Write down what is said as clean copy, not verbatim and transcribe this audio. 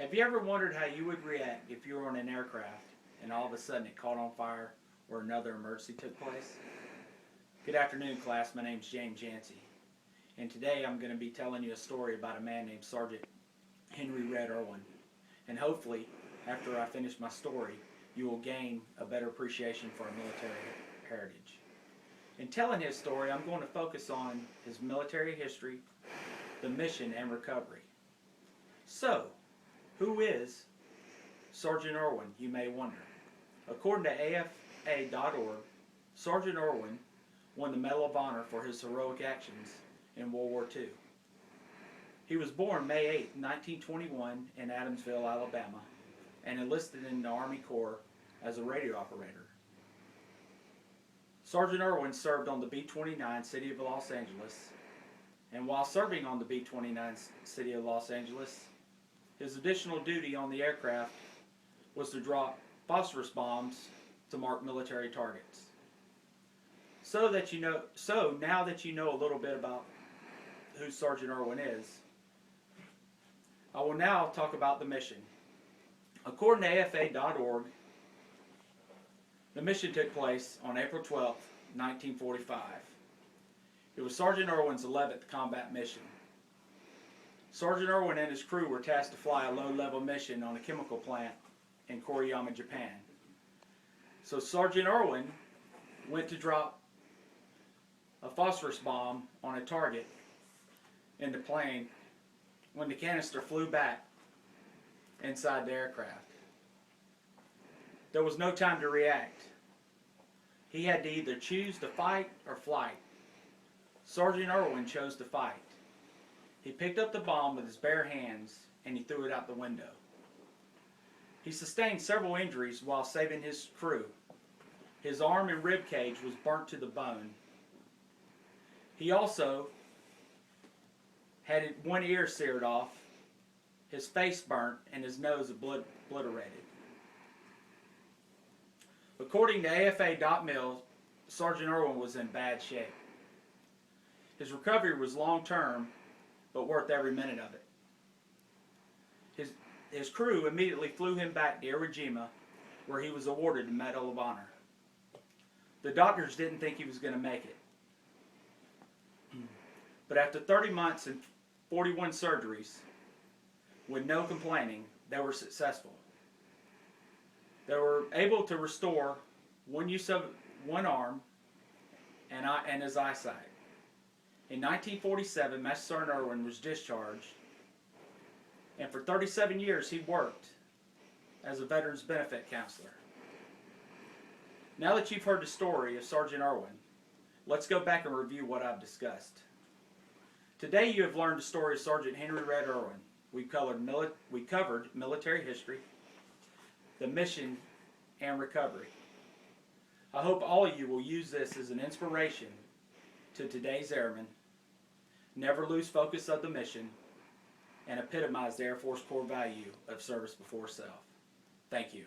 Have you ever wondered how you would react if you were on an aircraft and all of a sudden it caught on fire or another emergency took place? Good afternoon, class. My name's James Yancey, and today I'm going to be telling you a story about a man named Sgt Henry Erwin. And hopefully, after I finish my story, you will gain a better appreciation for our military heritage. In telling his story, I'm going to focus on his military history, the mission, and recovery. So, who is Sgt Erwin, you may wonder? According to AFA.org, Sgt Erwin won the Medal of Honor for his heroic actions in World War II. He was born May 8, 1921 in Adamsville, Alabama, and enlisted in the Army Corps as a radio operator. Sgt Erwin served on the B-29 City of Los Angeles, and while serving on the B-29 City of Los Angeles, his additional duty on the aircraft was to drop phosphorus bombs to mark military targets. So now that you know a little bit about who Sgt Erwin is, I will now talk about the mission. According to AFA.org, the mission took place on April 12, 1945. It was Sgt Erwin's 11th combat mission. Sgt Erwin and his crew were tasked to fly a low-level mission on a chemical plant in Koriyama, Japan. So Sgt Erwin went to drop a phosphorus bomb on a target in the plane when the canister flew back inside the aircraft. There was no time to react. He had to either choose to fight or flight. Sgt Erwin chose to fight. He picked up the bomb with his bare hands and he threw it out the window. He sustained several injuries while saving his crew. His arm and rib cage was burnt to the bone. He also had one ear seared off, his face burnt, and his nose obliterated. According to AFA.mil, Sgt Erwin was in bad shape. His recovery was long-term, but worth every minute of it. His crew immediately flew him back to Iwo Jima, where he was awarded the Medal of Honor. The doctors didn't think he was going to make it. But after 30 months and 41 surgeries, with no complaining, they were successful. They were able to restore one use of one arm and his eyesight. In 1947, Master Sergeant Erwin was discharged, and for 37 years he worked as a Veterans Benefit Counselor. Now that you've heard the story of Sgt Erwin, let's go back and review what I've discussed. Today you have learned the story of Sgt Henry Erwin. We covered military history, the mission, and recovery. I hope all of you will use this as an inspiration to today's airmen, never lose focus of the mission, and epitomize the Air Force core value of service before self. Thank you.